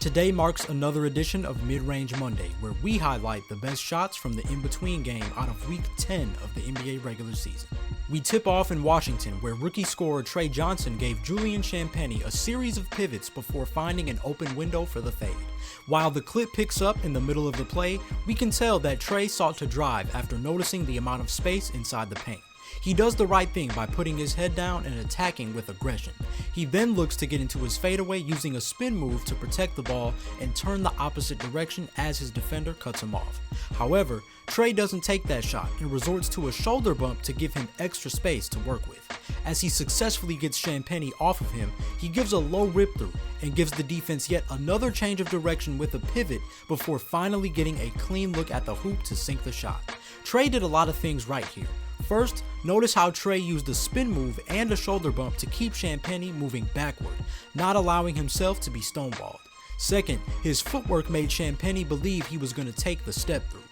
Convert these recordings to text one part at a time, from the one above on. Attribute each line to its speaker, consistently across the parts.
Speaker 1: Today marks another edition of Mid-Range Monday, where we highlight the best shots from the in-between game out of Week 10 of the NBA regular season. We tip off in Washington, where rookie scorer Tre Johnson gave Julian Champagnie a series of pivots before finding an open window for the fade. While the clip picks up in the middle of the play, we can tell that Tre sought to drive after noticing the amount of space inside the paint. He does the right thing by putting his head down and attacking with aggression. He then looks to get into his fadeaway using a spin move to protect the ball and turn the opposite direction as his defender cuts him off. However, Tre doesn't take that shot and resorts to a shoulder bump to give him extra space to work with. As he successfully gets Champagnie off of him, he gives a low rip through and gives the defense yet another change of direction with a pivot before finally getting a clean look at the hoop to sink the shot. Tre did a lot of things right here. First, notice how Tre used a spin move and a shoulder bump to keep Champagnie moving backward, not allowing himself to be stonewalled. Second, his footwork made Champagnie believe he was going to take the step through.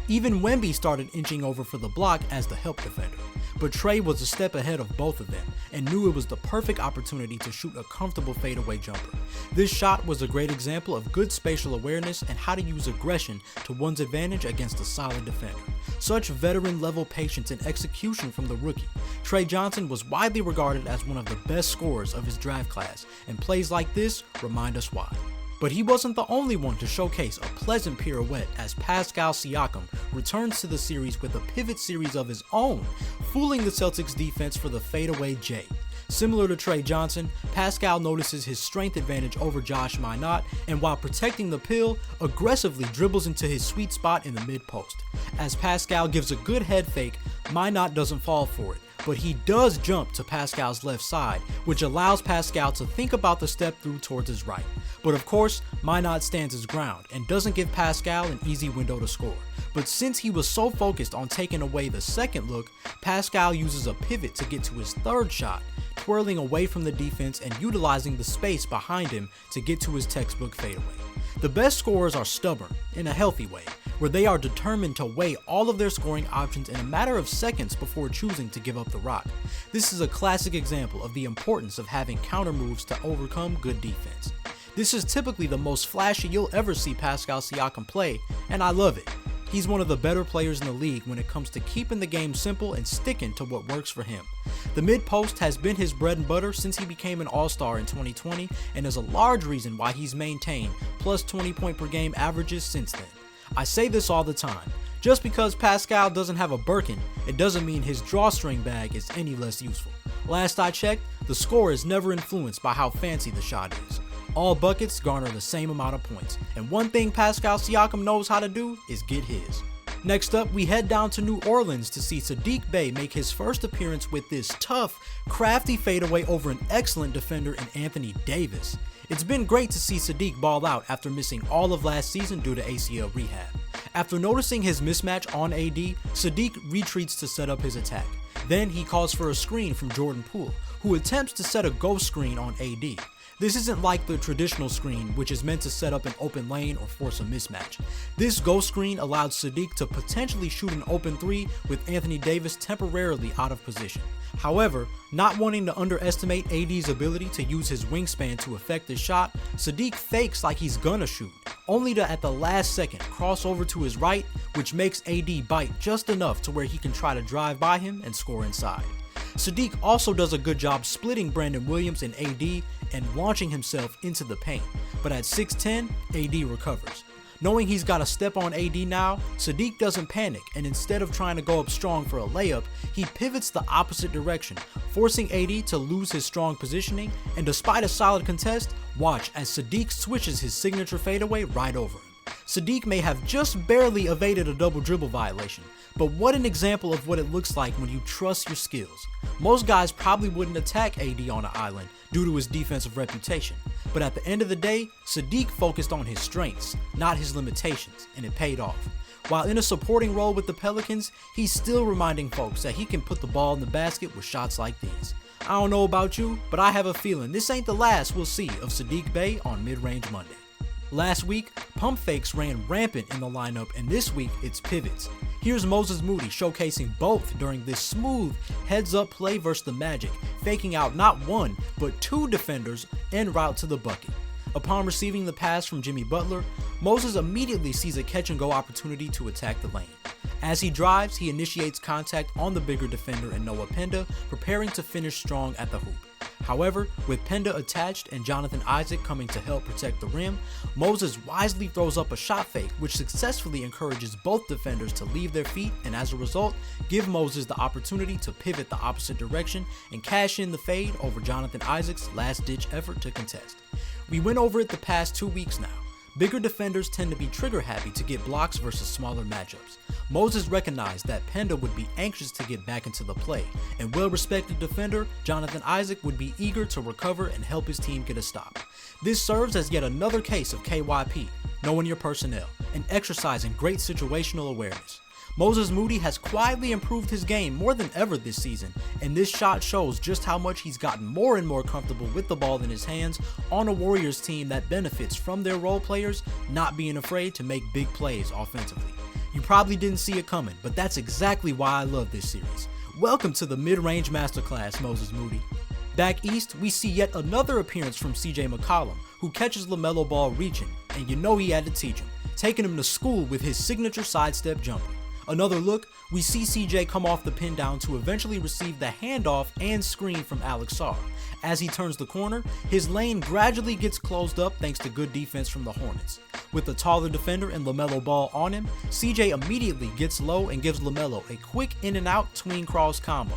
Speaker 1: Even Wemby started inching over for the block as the help defender, but Tre was a step ahead of both of them and knew it was the perfect opportunity to shoot a comfortable fadeaway jumper. This shot was a great example of good spatial awareness and how to use aggression to one's advantage against a solid defender. Such veteran level patience and execution from the rookie. Tre Johnson was widely regarded as one of the best scorers of his draft class, and plays like this remind us why. But he wasn't the only one to showcase a pleasant pirouette as Pascal Siakam returns to the series with a pivot series of his own, fooling the Celtics defense for the fadeaway J. Similar to Tre Johnson, Pascal notices his strength advantage over Josh Minott, and while protecting the pill, aggressively dribbles into his sweet spot in the mid-post. As Pascal gives a good head fake, Minott doesn't fall for it, but he does jump to Pascal's left side, which allows Pascal to think about the step through towards his right. But of course, Minott stands his ground and doesn't give Pascal an easy window to score. But since he was so focused on taking away the second look, Pascal uses a pivot to get to his third shot, twirling away from the defense and utilizing the space behind him to get to his textbook fadeaway. The best scorers are stubborn, in a healthy way, where they are determined to weigh all of their scoring options in a matter of seconds before choosing to give up the rock. This is a classic example of the importance of having counter moves to overcome good defense. This is typically the most flashy you'll ever see Pascal Siakam play, and I love it. He's one of the better players in the league when it comes to keeping the game simple and sticking to what works for him. The mid-post has been his bread and butter since he became an all-star in 2020 and is a large reason why he's maintained plus 20 point per game averages since then. I say this all the time. Just because Pascal doesn't have a Birkin, it doesn't mean his drawstring bag is any less useful. Last I checked, the score is never influenced by how fancy the shot is. All buckets garner the same amount of points, and one thing Pascal Siakam knows how to do is get his. Next up, we head down to New Orleans to see Saddiq Bey make his first appearance with this tough, crafty fadeaway over an excellent defender in Anthony Davis. It's been great to see Saddiq ball out after missing all of last season due to ACL rehab. After noticing his mismatch on AD, Saddiq retreats to set up his attack. Then he calls for a screen from Jordan Poole, who attempts to set a ghost screen on AD. This isn't like the traditional screen, which is meant to set up an open lane or force a mismatch. This ghost screen allowed Saddiq to potentially shoot an open three with Anthony Davis temporarily out of position. However, not wanting to underestimate AD's ability to use his wingspan to affect his shot, Saddiq fakes like he's gonna shoot, only to at the last second cross over to his right, which makes AD bite just enough to where he can try to drive by him and score inside. Saddiq also does a good job splitting Brandon Williams and AD and launching himself into the paint, but at 6'10", AD recovers. Knowing he's got a step on AD now, Saddiq doesn't panic, and instead of trying to go up strong for a layup, he pivots the opposite direction, forcing AD to lose his strong positioning, and despite a solid contest, watch as Saddiq switches his signature fadeaway right over him. Saddiq may have just barely evaded a double dribble violation, but what an example of what it looks like when you trust your skills. Most guys probably wouldn't attack AD on an island due to his defensive reputation, but at the end of the day, Saddiq focused on his strengths, not his limitations, and it paid off. While in a supporting role with the Pelicans, he's still reminding folks that he can put the ball in the basket with shots like these. I don't know about you, but I have a feeling this ain't the last we'll see of Saddiq Bey on Mid-Range Monday. Last week, pump fakes ran rampant in the lineup, and this week it's pivots. Here's Moses Moody showcasing both during this smooth heads-up play versus the Magic, faking out not one, but two defenders en route to the bucket. Upon receiving the pass from Jimmy Butler, Moses immediately sees a catch-and-go opportunity to attack the lane. As he drives, he initiates contact on the bigger defender in Noah Penda, preparing to finish strong at the hoop. However, with Penda attached and Jonathan Isaac coming to help protect the rim, Moses wisely throws up a shot fake, which successfully encourages both defenders to leave their feet and as a result, give Moses the opportunity to pivot the opposite direction and cash in the fade over Jonathan Isaac's last-ditch effort to contest. We went over it the past 2 weeks now. Bigger defenders tend to be trigger happy to get blocks versus smaller matchups. Moses recognized that Penda would be anxious to get back into the play, and well-respected defender Jonathan Isaac would be eager to recover and help his team get a stop. This serves as yet another case of KYP, knowing your personnel, and exercising great situational awareness. Moses Moody has quietly improved his game more than ever this season, and this shot shows just how much he's gotten more and more comfortable with the ball in his hands on a Warriors team that benefits from their role players not being afraid to make big plays offensively. You probably didn't see it coming, but that's exactly why I love this series. Welcome to the mid-range masterclass, Moses Moody. Back east, we see yet another appearance from CJ McCollum, who catches LaMelo Ball reaching, and you know he had to teach him, taking him to school with his signature sidestep jumper. Another look, we see CJ come off the pin down to eventually receive the handoff and screen from Alex Sarr. As he turns the corner, his lane gradually gets closed up thanks to good defense from the Hornets. With the taller defender and LaMelo Ball on him, CJ immediately gets low and gives LaMelo a quick in and out tween cross combo.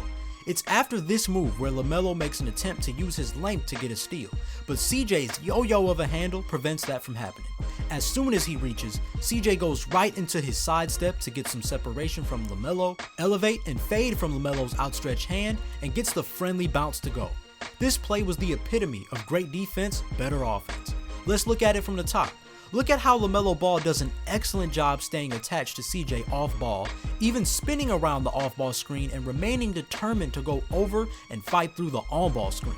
Speaker 1: It's after this move where LaMelo makes an attempt to use his length to get a steal, but CJ's yo-yo of a handle prevents that from happening. As soon as he reaches, CJ goes right into his sidestep to get some separation from LaMelo, elevate and fade from LaMelo's outstretched hand, and gets the friendly bounce to go. This play was the epitome of great defense, better offense. Let's look at it from the top. Look at how LaMelo Ball does an excellent job staying attached to CJ off ball, even spinning around the off ball screen and remaining determined to go over and fight through the on ball screen.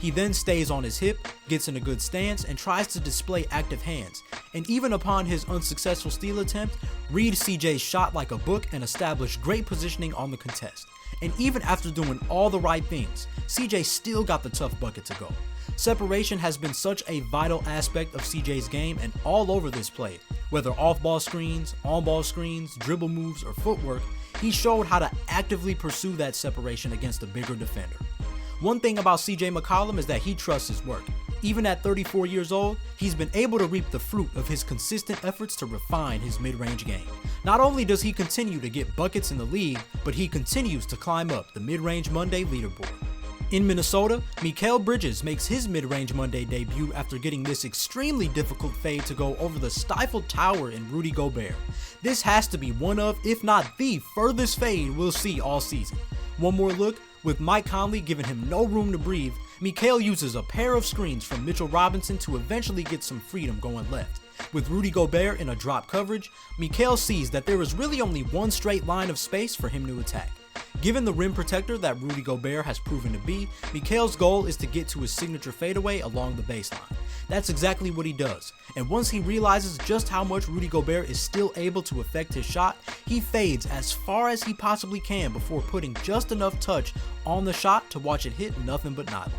Speaker 1: He then stays on his hip, gets in a good stance, and tries to display active hands. And even upon his unsuccessful steal attempt, read CJ's shot like a book and established great positioning on the contest. And even after doing all the right things, CJ still got the tough bucket to go. Separation has been such a vital aspect of CJ's game and all over this play. Whether off-ball screens, on-ball screens, dribble moves, or footwork, he showed how to actively pursue that separation against a bigger defender. One thing about CJ McCollum is that he trusts his work. Even at 34 years old, he's been able to reap the fruit of his consistent efforts to refine his mid-range game. Not only does he continue to get buckets in the league, but he continues to climb up the Mid-Range Monday leaderboard. In Minnesota, Mikal Bridges makes his Mid-Range Monday debut after getting this extremely difficult fade to go over the stifled tower in Rudy Gobert. This has to be one of, if not the furthest fade we'll see all season. One more look, with Mike Conley giving him no room to breathe, Mikal uses a pair of screens from Mitchell Robinson to eventually get some freedom going left. With Rudy Gobert in a drop coverage, Mikal sees that there is really only one straight line of space for him to attack. Given the rim protector that Rudy Gobert has proven to be, Mikal's goal is to get to his signature fadeaway along the baseline. That's exactly what he does, and once he realizes just how much Rudy Gobert is still able to affect his shot, he fades as far as he possibly can before putting just enough touch on the shot to watch it hit nothing but nylon.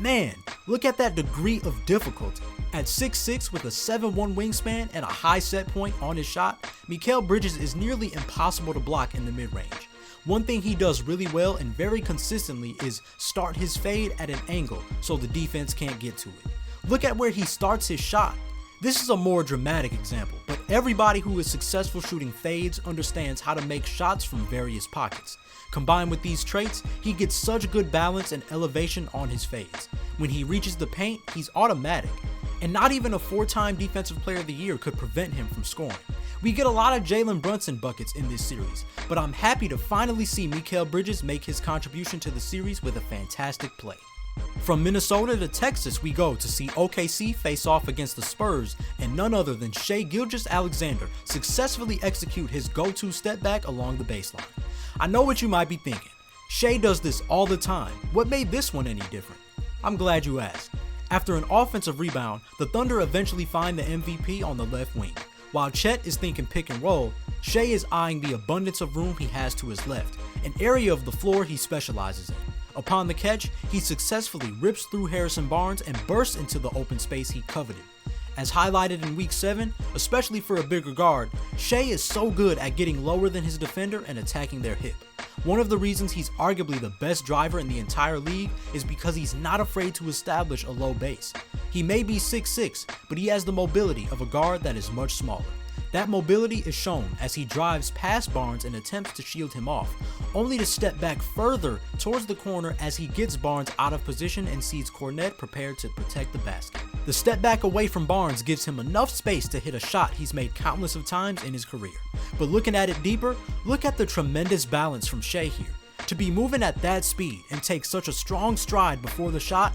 Speaker 1: Man, look at that degree of difficulty. At 6'6" with a 7'1" wingspan and a high set point on his shot, Mikal Bridges is nearly impossible to block in the mid-range. One thing he does really well and very consistently is start his fade at an angle so the defense can't get to it. Look at where he starts his shot. This is a more dramatic example, but everybody who is successful shooting fades understands how to make shots from various pockets. Combined with these traits, he gets such good balance and elevation on his fades. When he reaches the paint, he's automatic, and not even a 4-time Defensive Player of the Year could prevent him from scoring. We get a lot of Jalen Brunson buckets in this series, but I'm happy to finally see Mikal Bridges make his contribution to the series with a fantastic play. From Minnesota to Texas we go to see OKC face off against the Spurs and none other than Shai Gilgeous-Alexander successfully execute his go-to step back along the baseline. I know what you might be thinking. Shai does this all the time. What made this one any different? I'm glad you asked. After an offensive rebound, the Thunder eventually find the MVP on the left wing. While Chet is thinking pick and roll, Shai is eyeing the abundance of room he has to his left, an area of the floor he specializes in. Upon the catch, he successfully rips through Harrison Barnes and bursts into the open space he coveted. As highlighted in week 7, especially for a bigger guard, Shai is so good at getting lower than his defender and attacking their hip. One of the reasons he's arguably the best driver in the entire league is because he's not afraid to establish a low base. He may be 6'6", but he has the mobility of a guard that is much smaller. That mobility is shown as he drives past Barnes and attempts to shield him off, only to step back further towards the corner as he gets Barnes out of position and sees Kornet prepared to protect the basket. The step back away from Barnes gives him enough space to hit a shot he's made countless of times in his career. But looking at it deeper, look at the tremendous balance from Shai here. To be moving at that speed and take such a strong stride before the shot,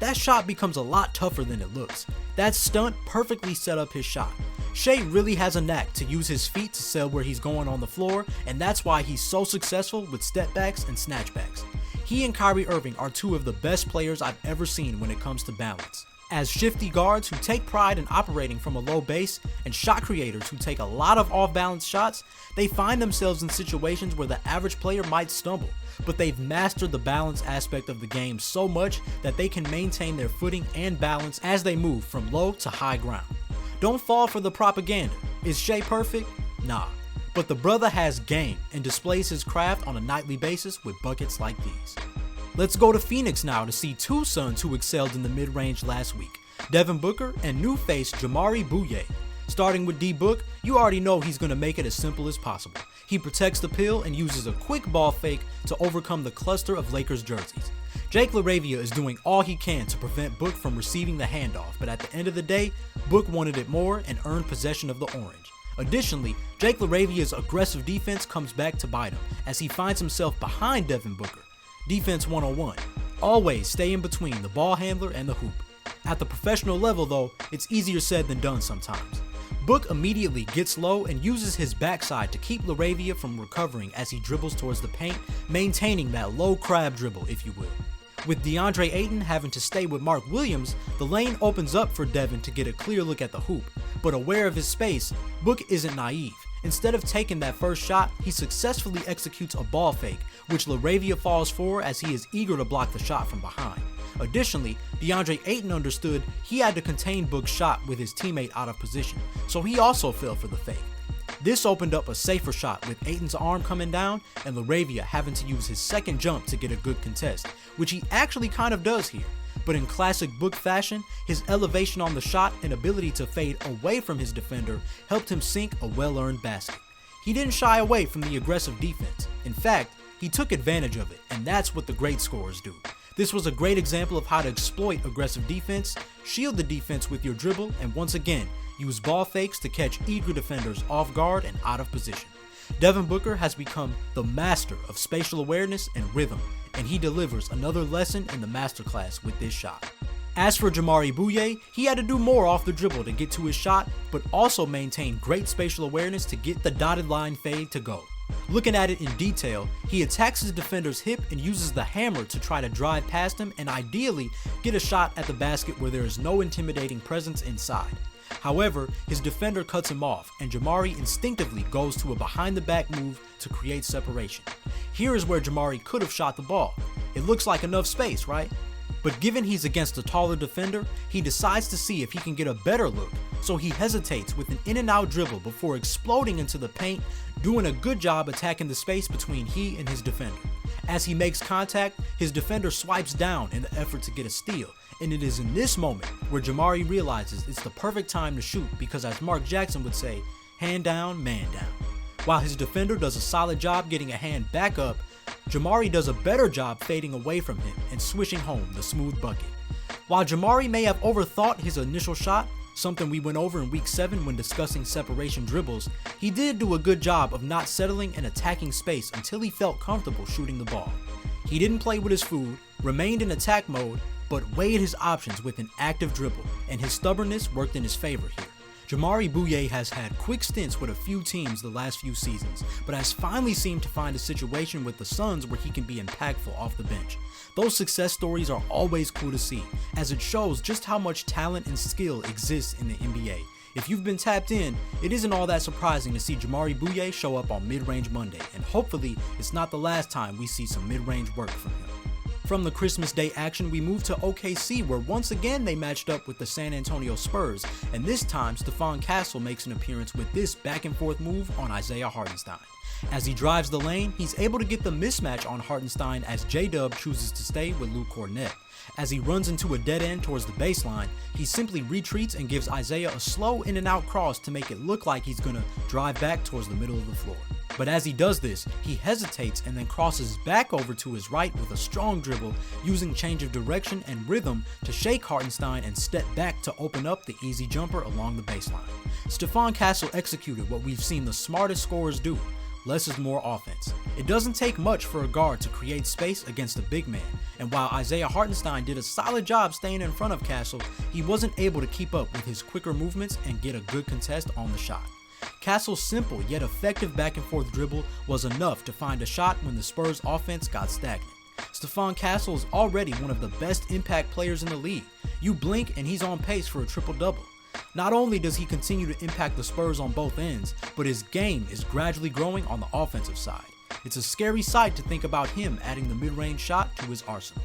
Speaker 1: that shot becomes a lot tougher than it looks. That stunt perfectly set up his shot. Shai really has a knack to use his feet to sell where he's going on the floor, and that's why he's so successful with step backs and snatchbacks. He and Kyrie Irving are two of the best players I've ever seen when it comes to balance. As shifty guards who take pride in operating from a low base and shot creators who take a lot of off-balance shots, they find themselves in situations where the average player might stumble, but they've mastered the balance aspect of the game so much that they can maintain their footing and balance as they move from low to high ground. Don't fall for the propaganda. Is Shai perfect? Nah. But the brother has game and displays his craft on a nightly basis with buckets like these. Let's go to Phoenix now to see two Suns who excelled in the mid-range last week, Devin Booker and new face Jamaree Bouyea. Starting with DBook, you already know he's going to make it as simple as possible. He protects the pill and uses a quick ball fake to overcome the cluster of Lakers jerseys. Jake LaRavia is doing all he can to prevent Book from receiving the handoff, but at the end of the day, Book wanted it more and earned possession of the orange. Additionally, Jake LaRavia's aggressive defense comes back to bite him as he finds himself behind Devin Booker. Defense 101. Always stay in between the ball handler and the hoop. At the professional level though, it's easier said than done sometimes. Book immediately gets low and uses his backside to keep LaRavia from recovering as he dribbles towards the paint, maintaining that low crab dribble if you will. With DeAndre Ayton having to stay with Mark Williams, the lane opens up for Devin to get a clear look at the hoop, but aware of his space, Book isn't naive. Instead of taking that first shot, he successfully executes a ball fake, which LaRavia falls for as he is eager to block the shot from behind. Additionally, DeAndre Ayton understood he had to contain Book's shot with his teammate out of position, so he also fell for the fake. This opened up a safer shot with Ayton's arm coming down and LaRavia having to use his second jump to get a good contest, which he actually kind of does here. But in classic Book fashion, his elevation on the shot and ability to fade away from his defender helped him sink a well-earned basket. He didn't shy away from the aggressive defense. In fact, he took advantage of it, and that's what the great scorers do. This was a great example of how to exploit aggressive defense, shield the defense with your dribble, and once again, use ball fakes to catch eager defenders off guard and out of position. Devin Booker has become the master of spatial awareness and rhythm, and he delivers another lesson in the masterclass with this shot. As for Jamaree Bouyea, he had to do more off the dribble to get to his shot, but also maintain great spatial awareness to get the dotted line fade to go. Looking at it in detail, he attacks his defender's hip and uses the hammer to try to drive past him and ideally get a shot at the basket where there is no intimidating presence inside. However, his defender cuts him off and Jamaree instinctively goes to a behind the back move to create separation. Here is where Jamaree could have shot the ball. It looks like enough space, right? But given he's against a taller defender, he decides to see if he can get a better look, so he hesitates with an in and out dribble before exploding into the paint, doing a good job attacking the space between he and his defender. As he makes contact, his defender swipes down in the effort to get a steal, and it is in this moment where Jamaree realizes it's the perfect time to shoot because, as Mark Jackson would say, hand down, man down. While his defender does a solid job getting a hand back up, Jamaree does a better job fading away from him and swishing home the smooth bucket. While Jamaree may have overthought his initial shot, something we went over in week 7 when discussing separation dribbles, he did do a good job of not settling and attacking space until he felt comfortable shooting the ball. He didn't play with his food, remained in attack mode, but weighed his options with an active dribble, and his stubbornness worked in his favor here. Jamaree Bouyea has had quick stints with a few teams the last few seasons, but has finally seemed to find a situation with the Suns where he can be impactful off the bench. Those success stories are always cool to see, as it shows just how much talent and skill exists in the NBA. If you've been tapped in, it isn't all that surprising to see Jamaree Bouyea show up on Mid-Range Monday, and hopefully it's not the last time we see some mid-range work from him. From the Christmas Day action, we move to OKC, where once again they matched up with the San Antonio Spurs, and this time Stephon Castle makes an appearance with this back and forth move on Isaiah Hartenstein. As he drives the lane, he's able to get the mismatch on Hartenstein as J-Dub chooses to stay with Luke Kornet. As he runs into a dead end towards the baseline, he simply retreats and gives Isaiah a slow in and out cross to make it look like he's gonna drive back towards the middle of the floor. But as he does this, he hesitates and then crosses back over to his right with a strong dribble, using change of direction and rhythm to shake Hartenstein and step back to open up the easy jumper along the baseline. Stephon Castle executed what we've seen the smartest scorers do. Less is more offense. It doesn't take much for a guard to create space against a big man, and while Isaiah Hartenstein did a solid job staying in front of Castle, he wasn't able to keep up with his quicker movements and get a good contest on the shot. Castle's simple yet effective back and forth dribble was enough to find a shot when the Spurs offense got stagnant. Stephon Castle is already one of the best impact players in the league. You blink and he's on pace for a triple-double. Not only does he continue to impact the Spurs on both ends, but his game is gradually growing on the offensive side. It's a scary sight to think about him adding the mid-range shot to his arsenal.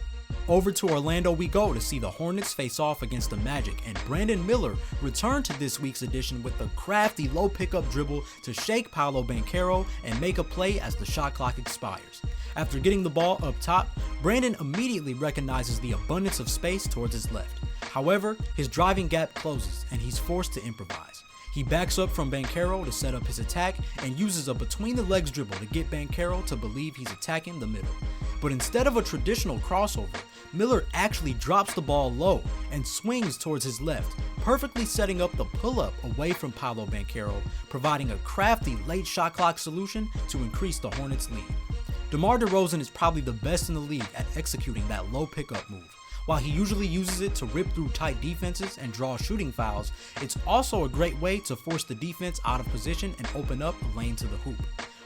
Speaker 1: Over to Orlando we go to see the Hornets face off against the Magic, and Brandon Miller returned to this week's edition with a crafty low pickup dribble to shake Paolo Banchero and make a play as the shot clock expires. After getting the ball up top, Brandon immediately recognizes the abundance of space towards his left. However, his driving gap closes and he's forced to improvise. He backs up from Banchero to set up his attack and uses a between the legs dribble to get Banchero to believe he's attacking the middle. But instead of a traditional crossover, Miller actually drops the ball low and swings towards his left, perfectly setting up the pull-up away from Paolo Banchero, providing a crafty late shot clock solution to increase the Hornets' lead. DeMar DeRozan is probably the best in the league at executing that low pickup move. While he usually uses it to rip through tight defenses and draw shooting fouls, it's also a great way to force the defense out of position and open up a lane to the hoop.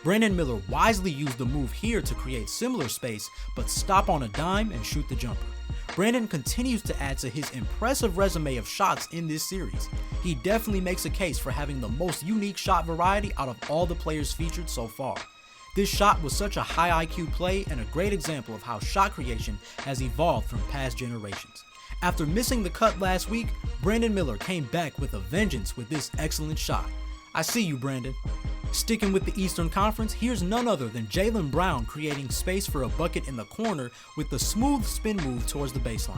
Speaker 1: Brandon Miller wisely used the move here to create similar space, but stop on a dime and shoot the jumper. Brandon continues to add to his impressive resume of shots in this series. He definitely makes a case for having the most unique shot variety out of all the players featured so far. This shot was such a high IQ play and a great example of how shot creation has evolved from past generations. After missing the cut last week, Brandon Miller came back with a vengeance with this excellent shot. I see you, Brandon. Sticking with the Eastern Conference, here's none other than Jaylen Brown creating space for a bucket in the corner with the smooth spin move towards the baseline.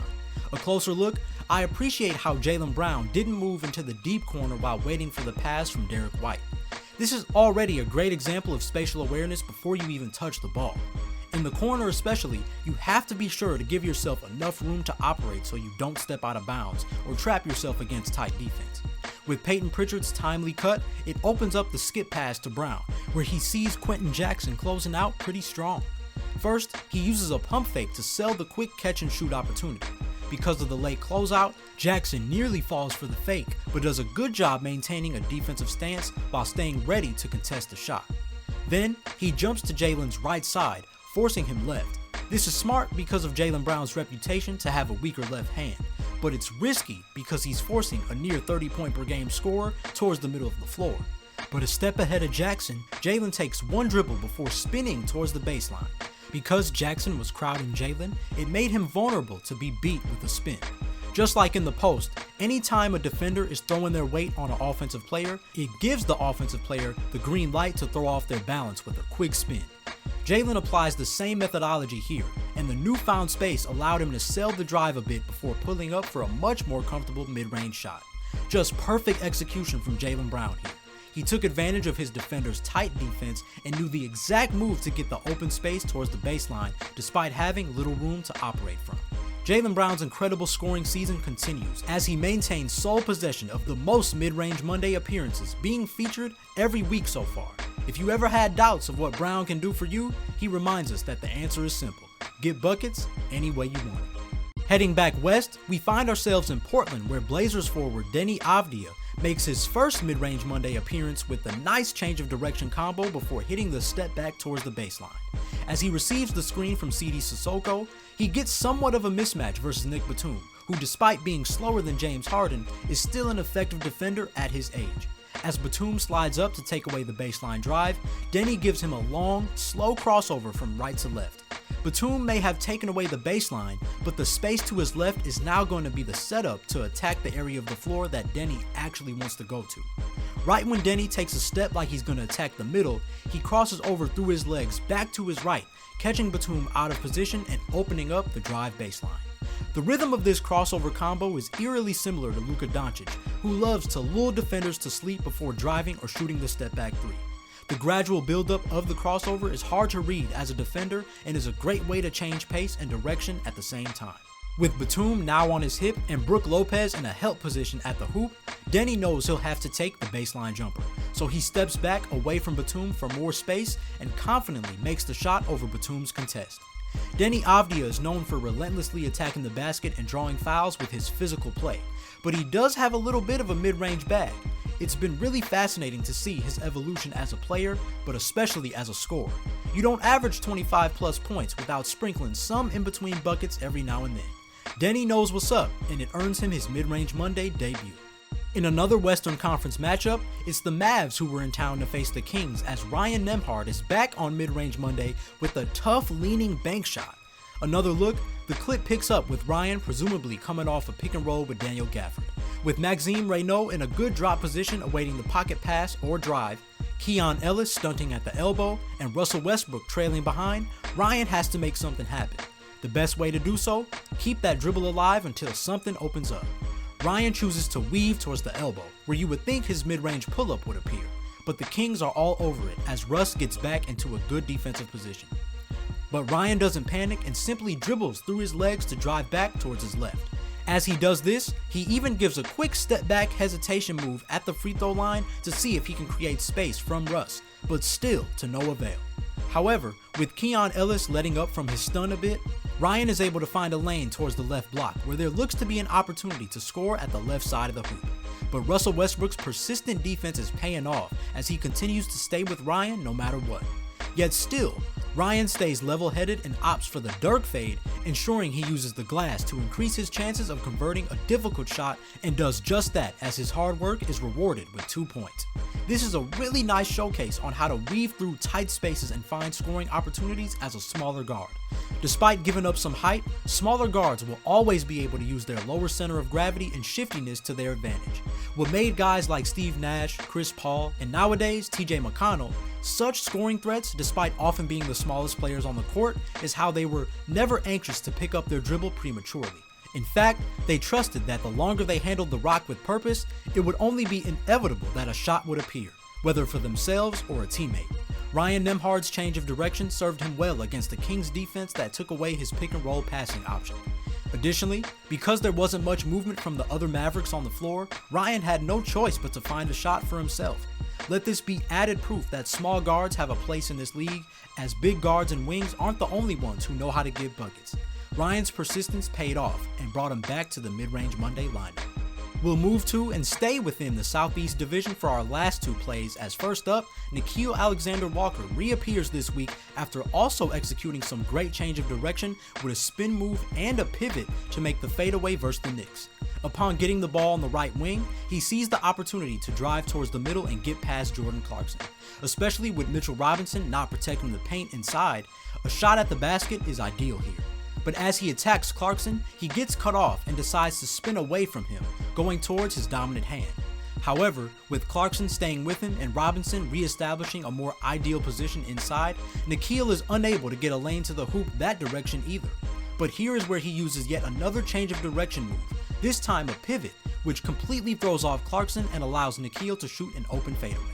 Speaker 1: A closer look, I appreciate how Jaylen Brown didn't move into the deep corner while waiting for the pass from Derek White. This is already a great example of spatial awareness before you even touch the ball. In the corner especially, you have to be sure to give yourself enough room to operate so you don't step out of bounds or trap yourself against tight defense. With Peyton Pritchard's timely cut, it opens up the skip pass to Brown, where he sees Quentin Jackson closing out pretty strong. First, he uses a pump fake to sell the quick catch and shoot opportunity. Because of the late closeout, Jackson nearly falls for the fake, but does a good job maintaining a defensive stance while staying ready to contest the shot. Then, he jumps to Jaylen's right side, forcing him left. This is smart because of Jaylen Brown's reputation to have a weaker left hand, but it's risky because he's forcing a near 30-point per game scorer towards the middle of the floor. But a step ahead of Jackson, Jaylen takes one dribble before spinning towards the baseline. Because Jackson was crowding Jaylen, it made him vulnerable to be beat with a spin. Just like in the post, anytime a defender is throwing their weight on an offensive player, it gives the offensive player the green light to throw off their balance with a quick spin. Jaylen applies the same methodology here, and the newfound space allowed him to sell the drive a bit before pulling up for a much more comfortable mid-range shot. Just perfect execution from Jaylen Brown here. He took advantage of his defender's tight defense and knew the exact move to get the open space towards the baseline despite having little room to operate from. Jaylen Brown's incredible scoring season continues as he maintains sole possession of the most mid-range Monday appearances, being featured every week so far. If you ever had doubts of what Brown can do for you, he reminds us that the answer is simple: get buckets any way you want it. Heading back west, we find ourselves in Portland, where Blazers forward Deni Avdija makes his first mid-range Monday appearance with a nice change of direction combo before hitting the step back towards the baseline. As he receives the screen from CD Sissoko, he gets somewhat of a mismatch versus Nick Batum, who despite being slower than James Harden, is still an effective defender at his age. As Batum slides up to take away the baseline drive, Deni gives him a long, slow crossover from right to left. Batum may have taken away the baseline, but the space to his left is now going to be the setup to attack the area of the floor that Deni actually wants to go to. Right when Deni takes a step like he's going to attack the middle, he crosses over through his legs back to his right, catching Batum out of position and opening up the drive baseline. The rhythm of this crossover combo is eerily similar to Luka Doncic, who loves to lull defenders to sleep before driving or shooting the step back three. The gradual buildup of the crossover is hard to read as a defender and is a great way to change pace and direction at the same time. With Batum now on his hip and Brook Lopez in a help position at the hoop, Deni knows he'll have to take the baseline jumper, so he steps back away from Batum for more space and confidently makes the shot over Batum's contest. Deni Avdija is known for relentlessly attacking the basket and drawing fouls with his physical play, but he does have a little bit of a mid-range bag. It's been really fascinating to see his evolution as a player, but especially as a scorer. You don't average 25 plus points without sprinkling some in-between buckets every now and then. Deni knows what's up, and it earns him his Mid-Range Monday debut. In another Western Conference matchup, it's the Mavs who were in town to face the Kings as Ryan Nembhard is back on Mid-Range Monday with a tough leaning bank shot. Another look, the clip picks up with Ryan presumably coming off a pick and roll with Daniel Gafford. With Maxime Reynaud in a good drop position awaiting the pocket pass or drive, Keon Ellis stunting at the elbow, and Russell Westbrook trailing behind, Ryan has to make something happen. The best way to do so? Keep that dribble alive until something opens up. Ryan chooses to weave towards the elbow, where you would think his mid-range pull-up would appear, but the Kings are all over it as Russ gets back into a good defensive position. But Ryan doesn't panic and simply dribbles through his legs to drive back towards his left. As he does this, he even gives a quick step back hesitation move at the free throw line to see if he can create space from Russ, but still to no avail. However, with Keon Ellis letting up from his stun a bit, Ryan is able to find a lane towards the left block where there looks to be an opportunity to score at the left side of the hoop. But Russell Westbrook's persistent defense is paying off as he continues to stay with Ryan no matter what. Yet still, Ryan stays level-headed and opts for the Dirk fade, ensuring he uses the glass to increase his chances of converting a difficult shot, and does just that as his hard work is rewarded with 2 points. This is a really nice showcase on how to weave through tight spaces and find scoring opportunities as a smaller guard. Despite giving up some height, smaller guards will always be able to use their lower center of gravity and shiftiness to their advantage. What made guys like Steve Nash, Chris Paul, and nowadays TJ McConnell such scoring threats, despite often being the smallest players on the court, is how they were never anxious to pick up their dribble prematurely. In fact, they trusted that the longer they handled the rock with purpose, it would only be inevitable that a shot would appear, whether for themselves or a teammate. Ryan Nembhard's change of direction served him well against the Kings defense that took away his pick and roll passing option. Additionally, because there wasn't much movement from the other Mavericks on the floor, Ryan had no choice but to find a shot for himself. Let this be added proof that small guards have a place in this league, as big guards and wings aren't the only ones who know how to give buckets. Ryan's persistence paid off and brought him back to the Mid-Range Monday lineup. We'll move to and stay within the Southeast Division for our last two plays, as first up, Nickeil Alexander-Walker reappears this week after also executing some great change of direction with a spin move and a pivot to make the fadeaway versus the Knicks. Upon getting the ball on the right wing, he sees the opportunity to drive towards the middle and get past Jordan Clarkson. Especially with Mitchell Robinson not protecting the paint inside, a shot at the basket is ideal here. But as he attacks Clarkson, he gets cut off and decides to spin away from him, going towards his dominant hand. However, with Clarkson staying with him and Robinson re-establishing a more ideal position inside, Nickeil is unable to get a lane to the hoop that direction either. But here is where he uses yet another change of direction move, this time a pivot, which completely throws off Clarkson and allows Nickeil to shoot an open fadeaway.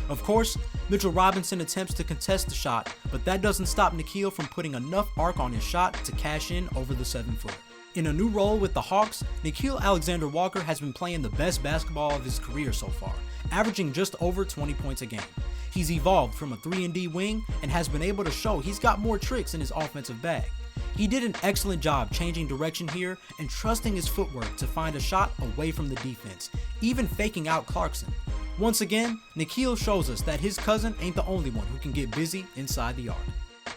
Speaker 1: Of course, Mitchell Robinson attempts to contest the shot, but that doesn't stop Nickeil from putting enough arc on his shot to cash in over the 7-footer. In a new role with the Hawks, Nickeil Alexander-Walker has been playing the best basketball of his career so far, averaging just over 20 points a game. He's evolved from a 3-and-D wing and has been able to show he's got more tricks in his offensive bag. He did an excellent job changing direction here and trusting his footwork to find a shot away from the defense, even faking out Clarkson. Once again, Nickeil shows us that his cousin ain't the only one who can get busy inside the arc.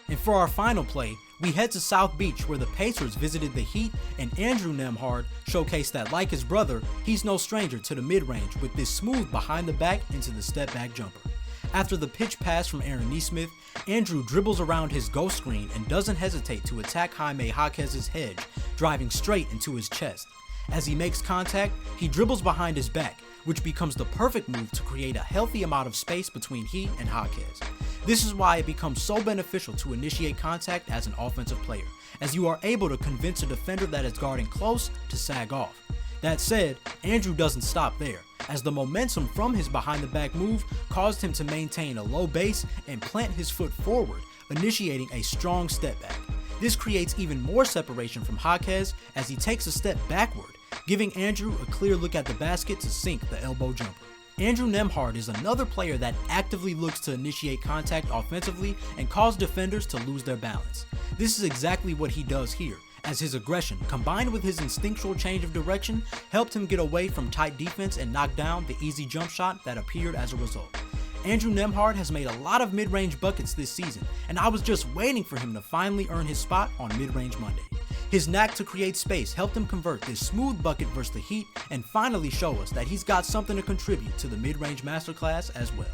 Speaker 1: And for our final play, we head to South Beach where the Pacers visited the Heat and Andrew Nembhard showcased that like his brother, he's no stranger to the mid-range with this smooth behind the back into the step back jumper. After the pitch pass from Aaron Nesmith, Andrew dribbles around his ghost screen and doesn't hesitate to attack Jaime Jaquez's hedge, driving straight into his chest. As he makes contact, he dribbles behind his back, which becomes the perfect move to create a healthy amount of space between he and Jaquez. This is why it becomes so beneficial to initiate contact as an offensive player, as you are able to convince a defender that is guarding close to sag off. That said, Andrew doesn't stop there, as the momentum from his behind the back move caused him to maintain a low base and plant his foot forward, initiating a strong step back. This creates even more separation from Jaquez as he takes a step backward, giving Andrew a clear look at the basket to sink the elbow jumper. Andrew Nembhard is another player that actively looks to initiate contact offensively and cause defenders to lose their balance. This is exactly what he does here, as his aggression, combined with his instinctual change of direction, helped him get away from tight defense and knock down the easy jump shot that appeared as a result. Andrew Nembhard has made a lot of mid-range buckets this season, and I was just waiting for him to finally earn his spot on Mid-Range Monday. His knack to create space helped him convert this smooth bucket versus the Heat and finally show us that he's got something to contribute to the mid-range masterclass as well.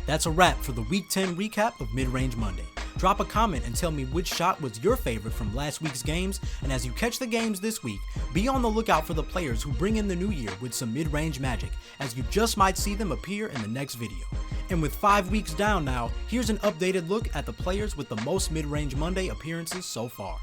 Speaker 1: That's a wrap for the Week 10 recap of Mid-Range Monday. Drop a comment and tell me which shot was your favorite from last week's games, and as you catch the games this week, be on the lookout for the players who bring in the new year with some mid-range magic, as you just might see them appear in the next video. And with 5 weeks down now, here's an updated look at the players with the most Mid-Range Monday appearances so far.